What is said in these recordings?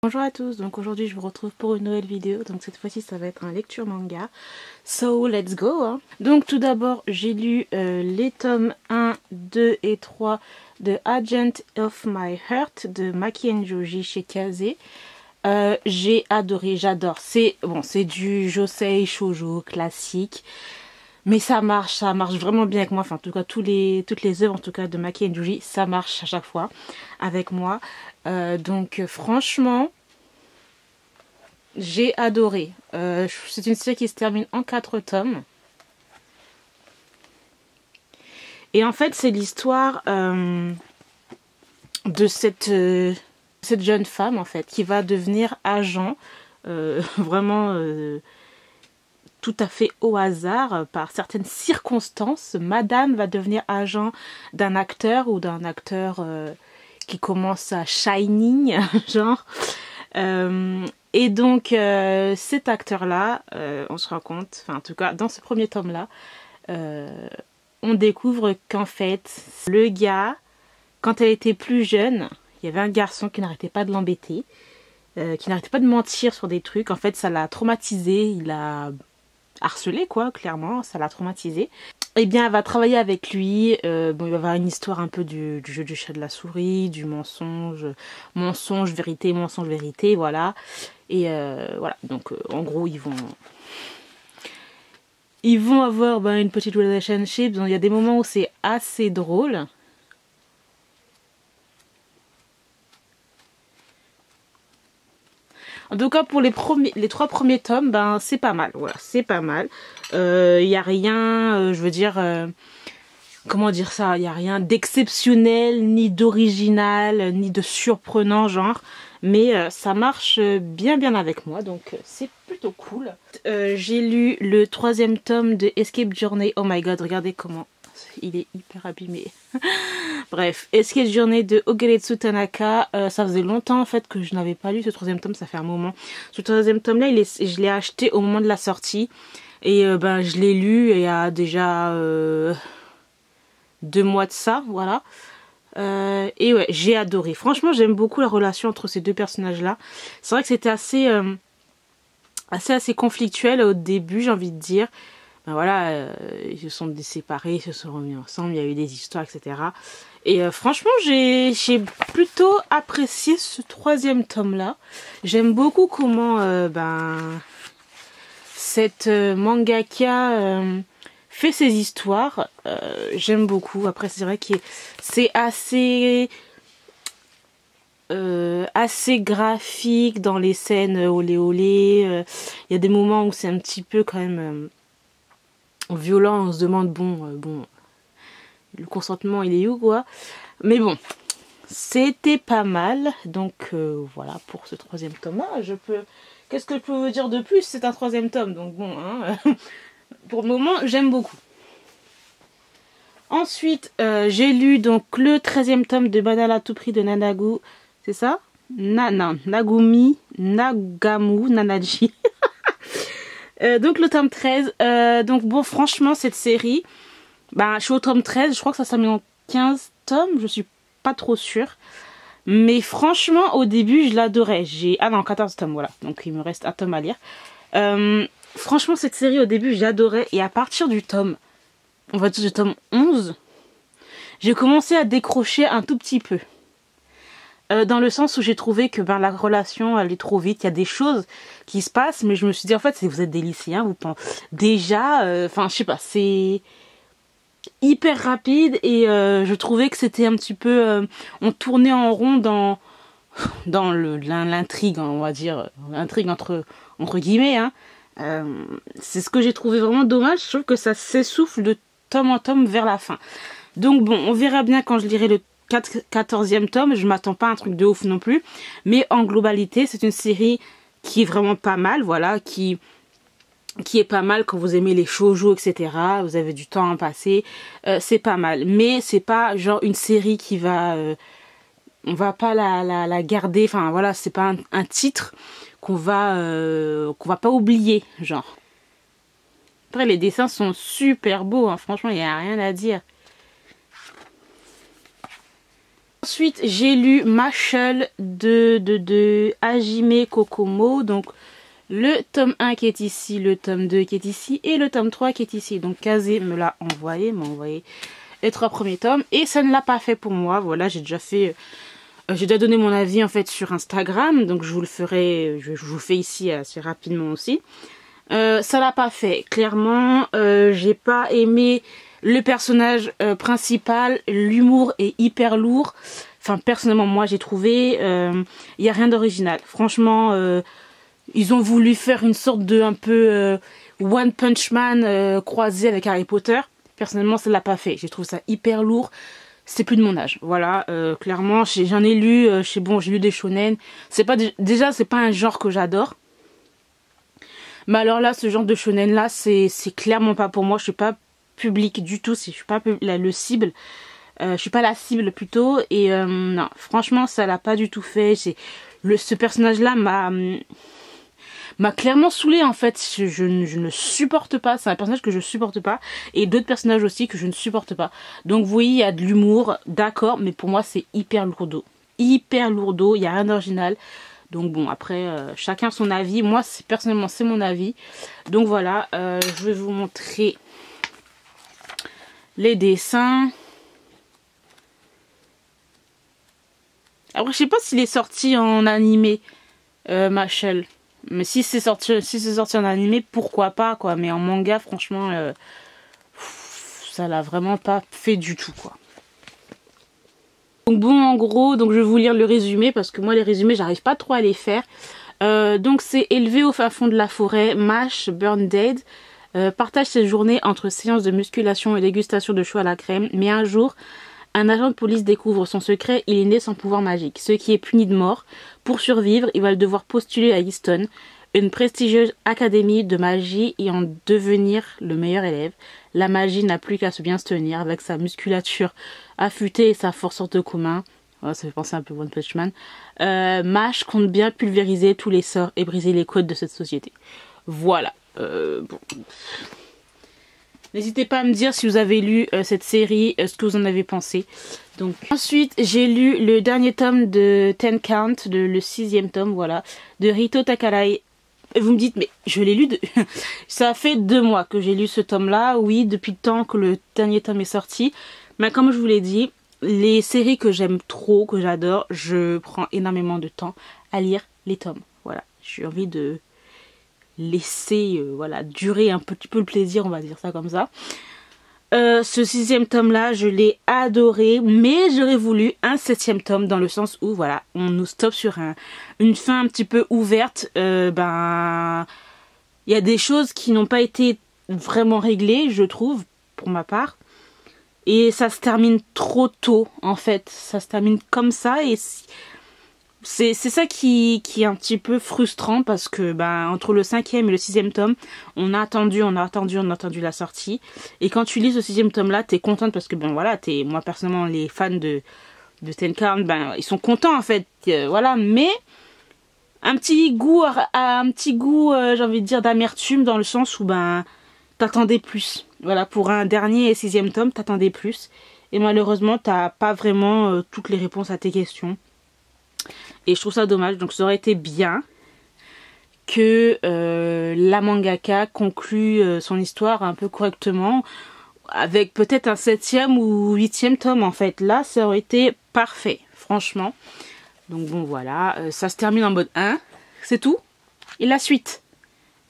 Bonjour à tous, donc aujourd'hui je vous retrouve pour une nouvelle vidéo, donc cette fois-ci ça va être un lecture manga, so let's go hein. Donc tout d'abord j'ai lu les tomes 1, 2 et 3 de Agent of My Heart de Maki Joji chez Kaze. J'ai adoré, j'adore, c'est bon, c'est du josei shoujo classique, mais ça marche vraiment bien avec moi, enfin en tout cas toutes les œuvres en tout cas de Maki Joji, ça marche à chaque fois avec moi. Donc franchement, j'ai adoré. C'est une série qui se termine en 4 tomes. Et en fait, c'est l'histoire de cette jeune femme en fait qui va devenir agent vraiment tout à fait au hasard par certaines circonstances. Madame va devenir agent d'un acteur ou d'un acteur qui commence à shining, genre. Et donc cet acteur-là, on se rend compte, enfin en tout cas dans ce premier tome-là, on découvre qu'en fait, le gars, quand elle était plus jeune, il y avait un garçon qui n'arrêtait pas de l'embêter, qui n'arrêtait pas de mentir sur des trucs. En fait, ça l'a traumatisé, il l'a harcelé quoi, clairement, ça l'a traumatisé. Eh bien, elle va travailler avec lui. Bon, il va y avoir une histoire un peu du jeu du chat de la souris, du mensonge, vérité, mensonge, vérité, voilà. Et voilà, donc en gros, ils vont avoir une petite relationship. Donc, il y a des moments où c'est assez drôle. En tout cas, pour les 3 premiers tomes, c'est pas mal. Voilà, c'est pas mal. Il n'y a rien, je veux dire, comment dire ça, il n'y a rien d'exceptionnel, ni d'original, ni de surprenant, genre. Mais ça marche bien avec moi, donc c'est plutôt cool. J'ai lu le 3e tome de Escape Journey. Oh my god, regardez comment il est hyper abîmé. Bref, Escape Journey de Ogeretsu Tanaka. Ça faisait longtemps en fait que je n'avais pas lu ce 3e tome, ça fait un moment. Ce 3e tome là, je l'ai acheté au moment de la sortie. Et je l'ai lu il y a déjà 2 mois de ça, voilà. Et ouais, j'ai adoré. Franchement, j'aime beaucoup la relation entre ces deux personnages-là. C'est vrai que c'était assez conflictuel au début, j'ai envie de dire. Voilà, ils se sont séparés, ils se sont remis ensemble, il y a eu des histoires, etc. Et franchement, j'ai plutôt apprécié ce 3e tome-là. J'aime beaucoup comment cette mangaka fait ses histoires. J'aime beaucoup. Après, c'est vrai que c'est assez graphique dans les scènes olé olé. Il y a des moments où c'est un petit peu quand même violent. On se demande bon, le consentement il est où quoi. Mais bon, c'était pas mal. Donc voilà pour ce 3e tome là. Qu'est-ce que je peux vous dire de plus? C'est un 3e tome, donc bon hein. Pour le moment, j'aime beaucoup. Ensuite, j'ai lu donc le 13e tome de Banal à tout prix de Nanagu. C'est ça? Nagamu Nanaji. Donc le tome 13. Donc bon, franchement, cette série, je suis au tome 13. Je crois que ça s'est mis en 15 tomes. Je suis pas trop sûre. Mais franchement, au début, je l'adorais. Ah non, 14 tomes, voilà. Donc il me reste un tome à lire. Franchement, cette série, au début, j'adorais. Et à partir du tome, on va dire du tome 11, j'ai commencé à décrocher un tout petit peu. Dans le sens où j'ai trouvé que la relation allait trop vite. Il y a des choses qui se passent, mais je me suis dit, en fait, si vous êtes des lycéens, vous pensez déjà... Enfin, je sais pas, c'est hyper rapide. Et je trouvais que c'était un petit peu... on tournait en rond dans l'intrigue, on va dire. L'intrigue entre guillemets, hein. C'est ce que j'ai trouvé vraiment dommage. Je trouve que ça s'essouffle de tome en tome vers la fin. Donc bon, on verra bien quand je lirai le 14e tome. Je m'attends pas à un truc de ouf non plus. Mais en globalité, c'est une série qui est vraiment pas mal. Voilà, qui est pas mal quand vous aimez les shoujo, etc. Vous avez du temps à passer. C'est pas mal. Mais c'est pas genre une série qui va... on va pas la garder. Enfin voilà, c'est pas un titre qu'on va pas oublier, genre. Après, les dessins sont super beaux, hein. Franchement, il n'y a rien à dire. Ensuite, j'ai lu Mashle de Hajime Kokomo. Donc, le tome 1 qui est ici, le tome 2 qui est ici et le tome 3 qui est ici. Donc, Kazé me l'a envoyé, les 3 premiers tomes. Et ça ne l'a pas fait pour moi. Voilà, j'ai déjà fait... j'ai déjà donné mon avis en fait sur Instagram. Donc, je vous le ferai... Je vous fais ici assez rapidement aussi. Ça l'a pas fait. Clairement, j'ai pas aimé... Le personnage principal, l'humour est hyper lourd. Enfin, personnellement, moi, j'ai trouvé... Il n'y a rien d'original. Franchement, ils ont voulu faire une sorte de un peu One Punch Man croisé avec Harry Potter. Personnellement, ça ne l'a pas fait. J'ai trouvé ça hyper lourd. C'est plus de mon âge. Voilà, clairement, j'en ai lu... j'ai lu des shonen. Déjà, c'est pas un genre que j'adore. Mais alors là, ce genre de shonen là, c'est clairement pas pour moi. Je suis pas public du tout, je suis pas le cible, je suis pas la cible plutôt, et non, franchement ça l'a pas du tout fait. Ce personnage là m'a clairement saoulée en fait. Je ne supporte pas, c'est un personnage que je supporte pas, et d'autres personnages aussi que je ne supporte pas. Donc oui, il y a de l'humour, d'accord, mais pour moi c'est hyper lourdeau, il y a rien d'original. Donc bon, après chacun son avis. Moi personnellement c'est mon avis. Donc voilà, je vais vous montrer les dessins. Alors je sais pas s'il est sorti en animé, Mashle. Mais si c'est sorti en animé, pourquoi pas quoi. Mais en manga, franchement, ça l'a vraiment pas fait du tout quoi. Donc bon, en gros, donc je vais vous lire le résumé parce que moi les résumés j'arrive pas trop à les faire. Donc c'est élevé au fin fond de la forêt, Mash Burn Dead partage ses journées entre séances de musculation et dégustation de choux à la crème, mais un jour, un agent de police découvre son secret, il est né sans pouvoir magique, ce qui est puni de mort. Pour survivre, il va devoir postuler à Easton, une prestigieuse académie de magie, et en devenir le meilleur élève. La magie n'a plus qu'à bien se tenir, avec sa musculature affûtée et sa force hors de commun. Oh, ça fait penser un peu One Punch Man. Mash compte bien pulvériser tous les sorts et briser les codes de cette société. Voilà. Bon. N'hésitez pas à me dire si vous avez lu cette série, ce que vous en avez pensé. Donc ensuite j'ai lu le dernier tome de Ten Count, le 6e tome, voilà, de Rito Takarai. Et vous me dites mais je l'ai lu ça fait 2 mois que j'ai lu ce tome là. Oui, depuis le temps que le dernier tome est sorti. Mais comme je vous l'ai dit, les séries que j'aime trop, que j'adore, je prends énormément de temps à lire les tomes. Voilà, j'ai envie de laisser voilà, durer un petit peu le plaisir, on va dire ça comme ça. Ce 6e tome là je l'ai adoré, mais j'aurais voulu un 7e tome, dans le sens où voilà, on nous stoppe sur une fin un petit peu ouverte. Ben il y a des choses qui n'ont pas été vraiment réglées, je trouve, pour ma part, et ça se termine trop tôt en fait, ça se termine comme ça, et c'est ça qui est un petit peu frustrant, parce que ben, entre le 5e et le 6e tome, on a attendu la sortie. Et quand tu lis ce 6e tome là, t'es contente parce que ben voilà, moi personnellement les fans de Ten Count, ben ils sont contents en fait, voilà, mais un petit goût j'ai envie de dire d'amertume, dans le sens où ben t'attendais plus. Voilà, pour un dernier et 6e tome, t'attendais plus. Et malheureusement, t'as pas vraiment toutes les réponses à tes questions. Et je trouve ça dommage. Donc ça aurait été bien que la mangaka conclue son histoire un peu correctement, avec peut-être un 7e ou 8e tome en fait. Là ça aurait été parfait, franchement. Donc bon voilà, ça se termine en mode 1, c'est tout. Et la suite,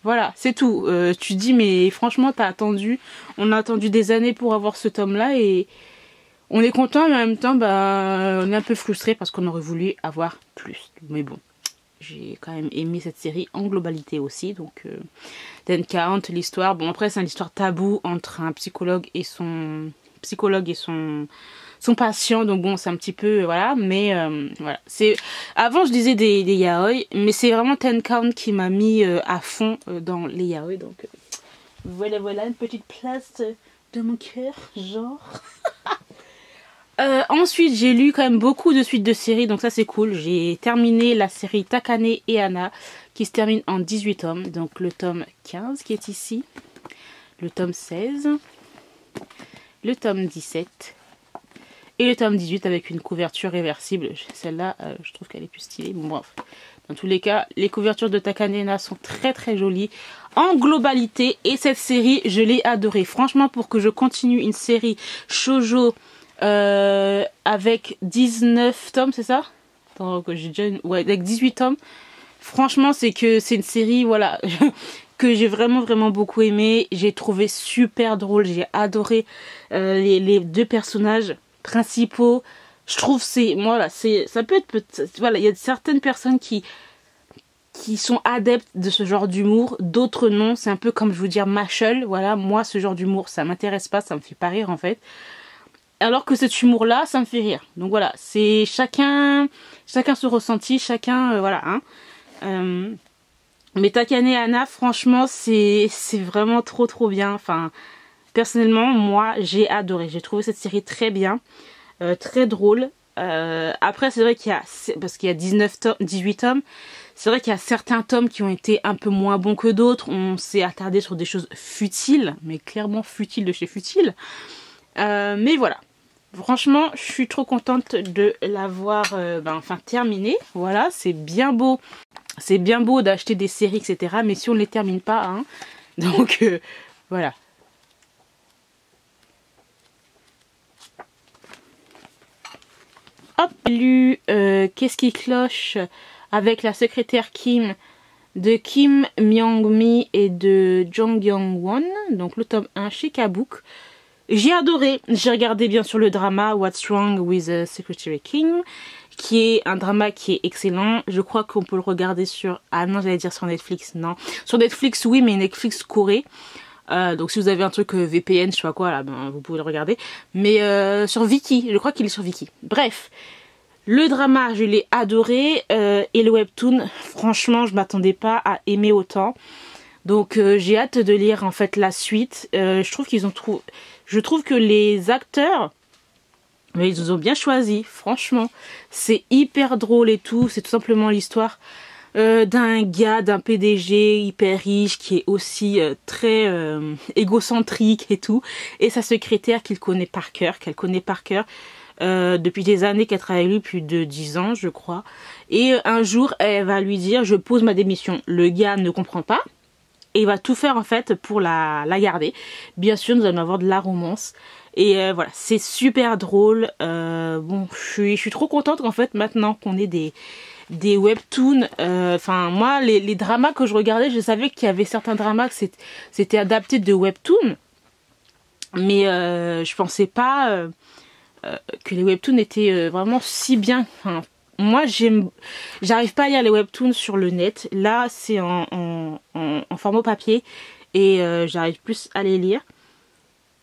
voilà, c'est tout. Tu dis mais franchement on a attendu des années pour avoir ce tome là, et on est content, mais en même temps, bah, on est un peu frustré parce qu'on aurait voulu avoir plus. Mais bon, j'ai quand même aimé cette série en globalité aussi. Donc, Ten Count, l'histoire. Bon, après, c'est une histoire taboue entre un psychologue et son patient. Donc bon, c'est un petit peu, voilà. Mais voilà. Avant, je disais des yaoi, mais c'est vraiment Ten Count qui m'a mis à fond dans les yaoi. Donc, voilà, une petite place de mon cœur, genre... Ensuite j'ai lu quand même beaucoup de suites de séries, donc ça c'est cool. J'ai terminé la série Takane et Anna, qui se termine en 18 tomes. Donc le tome 15 qui est ici, le tome 16, le tome 17 Et le tome 18 avec une couverture réversible. Celle-là, je trouve qu'elle est plus stylée. Bon, bref. Dans tous les cas, les couvertures de Takanena sont très très jolies en globalité. Et cette série, je l'ai adorée. Franchement, pour que je continue une série shoujo avec 19 tomes, c'est ça? Attends, j'ai déjà ouais, avec 18 tomes. Franchement, c'est une série, voilà, que j'ai vraiment beaucoup aimé. J'ai trouvé super drôle. J'ai adoré les deux personnages principaux. Je trouve voilà, ça peut être, voilà, il y a certaines personnes qui sont adeptes de ce genre d'humour, d'autres non. C'est un peu comme je vous dire Machel, voilà, moi ce genre d'humour ça m'intéresse pas, ça me fait pas rire en fait. Alors que cet humour là ça me fait rire. Donc voilà, c'est chacun se ressenti, chacun voilà hein. Mais Takanena, franchement c'est vraiment trop bien. Enfin personnellement moi j'ai adoré, j'ai trouvé cette série très bien, très drôle. Après c'est vrai qu'il y a, parce qu'il y a 18 tomes, c'est vrai qu'il y a certains tomes qui ont été un peu moins bons que d'autres. On s'est attardé sur des choses futiles, mais clairement futiles de chez futile. Mais voilà, franchement je suis trop contente de l'avoir enfin terminé. Voilà, c'est bien beau d'acheter des séries etc, mais si on ne les termine pas hein, donc voilà. Hop, j'ai lu Qu'est-ce qui cloche avec la secrétaire Kim de Kim Myung-mi et de Jong Young-won, donc le tome 1 chez Kabook. J'ai adoré, j'ai regardé bien sûr le drama What's Wrong with Secretary Kim, qui est un drama qui est excellent. Je crois qu'on peut le regarder sur... Ah non, j'allais dire sur Netflix, non. Sur Netflix, oui, mais Netflix Corée. Donc si vous avez un truc VPN, je sais pas quoi, là, ben, vous pouvez le regarder. Mais sur Viki, je crois qu'il est sur Viki. Bref, le drama, je l'ai adoré. Et le webtoon, franchement, je m'attendais pas à aimer autant. Donc j'ai hâte de lire en fait la suite. Je trouve que les acteurs, mais ils ont bien choisi, franchement. C'est hyper drôle et tout. C'est tout simplement l'histoire d'un gars, d'un PDG hyper riche qui est aussi très égocentrique et tout. Et sa secrétaire qu'elle connaît par cœur depuis des années, qu'elle travaille avec lui, plus de 10 ans je crois. Et un jour elle va lui dire je pose ma démission. Le gars ne comprend pas. Et il va tout faire en fait pour la garder. Bien sûr, nous allons avoir de la romance. Et voilà, c'est super drôle. Bon, je suis trop contente qu'en fait, maintenant qu'on ait des webtoons. Enfin, moi, les dramas que je regardais, je savais qu'il y avait certains dramas que c'était adapté de webtoons. Mais je pensais pas que les webtoons étaient vraiment si bien. Enfin, moi j'arrive pas à lire les webtoons sur le net. Là c'est en format papier et j'arrive plus à les lire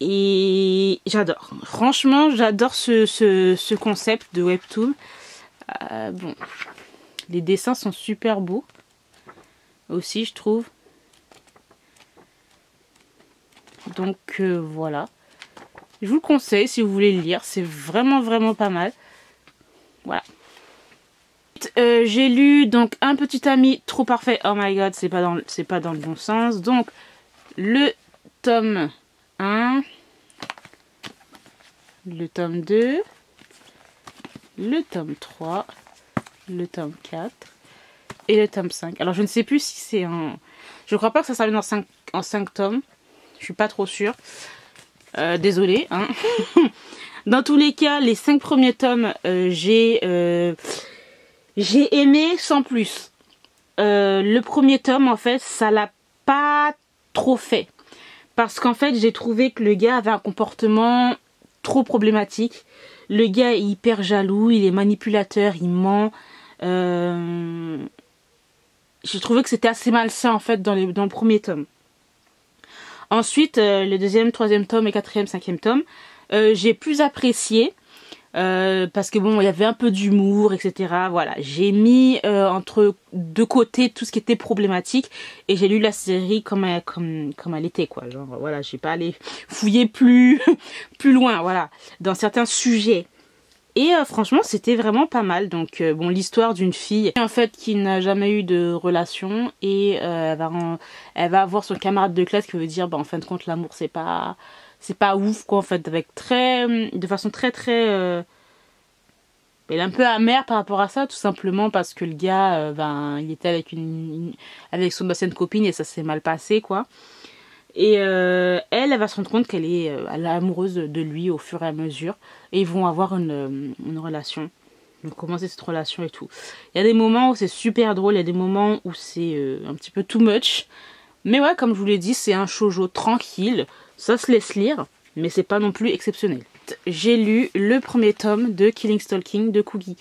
et j'adore, franchement j'adore ce concept de webtoon. Bon, les dessins sont super beaux aussi je trouve, donc voilà, je vous le conseille si vous voulez le lire, c'est vraiment pas mal. Voilà. J'ai lu donc Un petit ami trop parfait. Oh my god, c'est pas dans le bon sens. Donc le tome 1, le tome 2, le tome 3, le tome 4 et le tome 5. Alors je ne sais plus si c'est en... Je crois pas que ça s'arrête en 5 tomes. Je suis pas trop sûre. Désolée. Hein. Dans tous les cas, les 5 premiers tomes, j'ai aimé sans plus. Le premier tome, en fait, ça l'a pas trop fait. Parce qu'en fait, j'ai trouvé que le gars avait un comportement trop problématique. Le gars est hyper jaloux, il est manipulateur, il ment. J'ai trouvé que c'était assez malsain, en fait, dans le premier tome. Ensuite, le deuxième, troisième tome et quatrième, cinquième tome, j'ai plus apprécié. Parce que bon, il y avait un peu d'humour, etc. Voilà, j'ai mis entre deux côtés tout ce qui était problématique et j'ai lu la série comme elle était, quoi. Genre, voilà, j'ai pas allé fouiller plus loin, voilà, dans certains sujets. Et franchement, c'était vraiment pas mal. Donc, bon, l'histoire d'une fille, en fait, qui n'a jamais eu de relation et elle va avoir son camarade de classe qui veut dire, bah, en fin de compte, l'amour, c'est pas c'est pas ouf quoi en fait, de façon très elle est un peu amère par rapport à ça, tout simplement parce que le gars, il était avec avec son ancienne copine et ça s'est mal passé quoi. Et elle va se rendre compte qu'elle est amoureuse de lui au fur et à mesure. Et ils vont avoir une relation. Ils vont commencer cette relation et tout. Il y a des moments où c'est super drôle, il y a des moments où c'est un petit peu too much. Mais ouais, comme je vous l'ai dit, c'est un shoujo tranquille. Ça se laisse lire, mais c'est pas non plus exceptionnel. J'ai lu le premier tome de Killing Stalking de Kugi.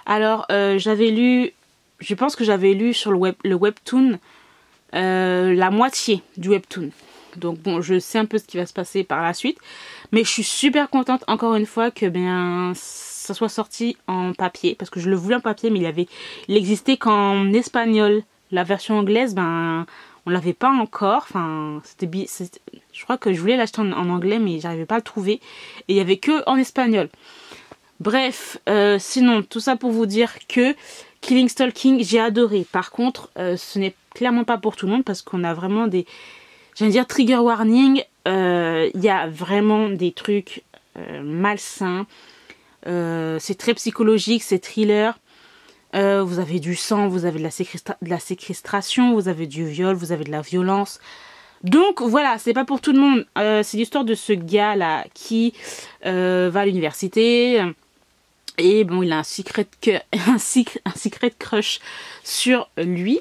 Alors, je pense que j'avais lu sur le webtoon la moitié du webtoon. Donc bon, je sais un peu ce qui va se passer par la suite. Mais je suis super contente encore une fois que ça soit sorti en papier. Parce que je le voulais en papier, mais il existait qu'en espagnol. La version anglaise, on l'avait pas encore. Enfin, je crois que je voulais l'acheter en anglais, mais j'arrivais pas à le trouver. Et il y avait que en espagnol. Bref, sinon, tout ça pour vous dire que Killing Stalking, j'ai adoré. Par contre, ce n'est clairement pas pour tout le monde parce qu'on a vraiment j'allais dire trigger warning. Il y a vraiment des trucs malsains. C'est très psychologique, c'est thriller. Vous avez du sang, vous avez de la séquestration, vous avez du viol, vous avez de la violence. Donc voilà, c'est pas pour tout le monde. C'est l'histoire de ce gars là qui va à l'université. Et bon, il a un secret crush sur lui.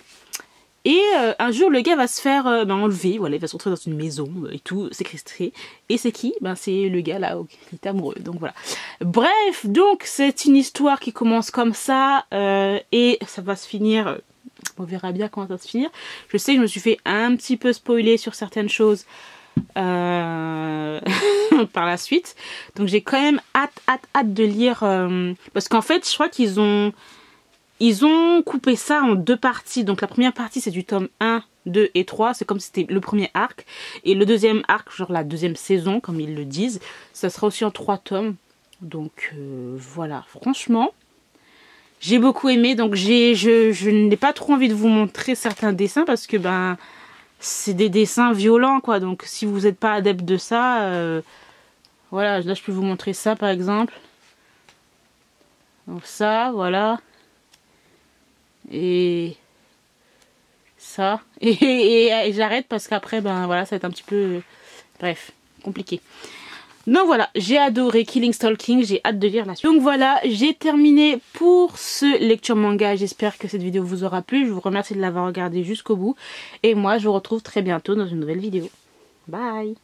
Et un jour, le gars va se faire enlever. Voilà, il va se retrouver dans une maison et tout, séquestré. Et c'est qui? C'est le gars là qui est amoureux. Donc voilà. Bref, donc c'est une histoire qui commence comme ça. Et ça va se finir. On verra bien comment ça va se finir. Je sais que je me suis fait un petit peu spoiler sur certaines choses. Par la suite. Donc j'ai quand même hâte de lire parce qu'en fait je crois qu'ils ont coupé ça en 2 parties. Donc la première partie c'est du tome 1, 2 et 3, c'est comme si c'était le premier arc, et le deuxième arc, genre la deuxième saison comme ils le disent, ça sera aussi en 3 tomes. Donc voilà, franchement j'ai beaucoup aimé. Donc je n'ai pas trop envie de vous montrer certains dessins parce que c'est des dessins violents quoi, donc si vous n'êtes pas adepte de ça, voilà, là je peux vous montrer ça par exemple. Donc ça, voilà. Et ça. Et j'arrête parce qu'après, voilà, ça va être un petit peu... Bref, compliqué. Donc voilà, j'ai adoré Killing Stalking, j'ai hâte de lire la suite. Donc voilà, j'ai terminé pour ce lecture manga. J'espère que cette vidéo vous aura plu. Je vous remercie de l'avoir regardé jusqu'au bout. Et moi, je vous retrouve très bientôt dans une nouvelle vidéo. Bye!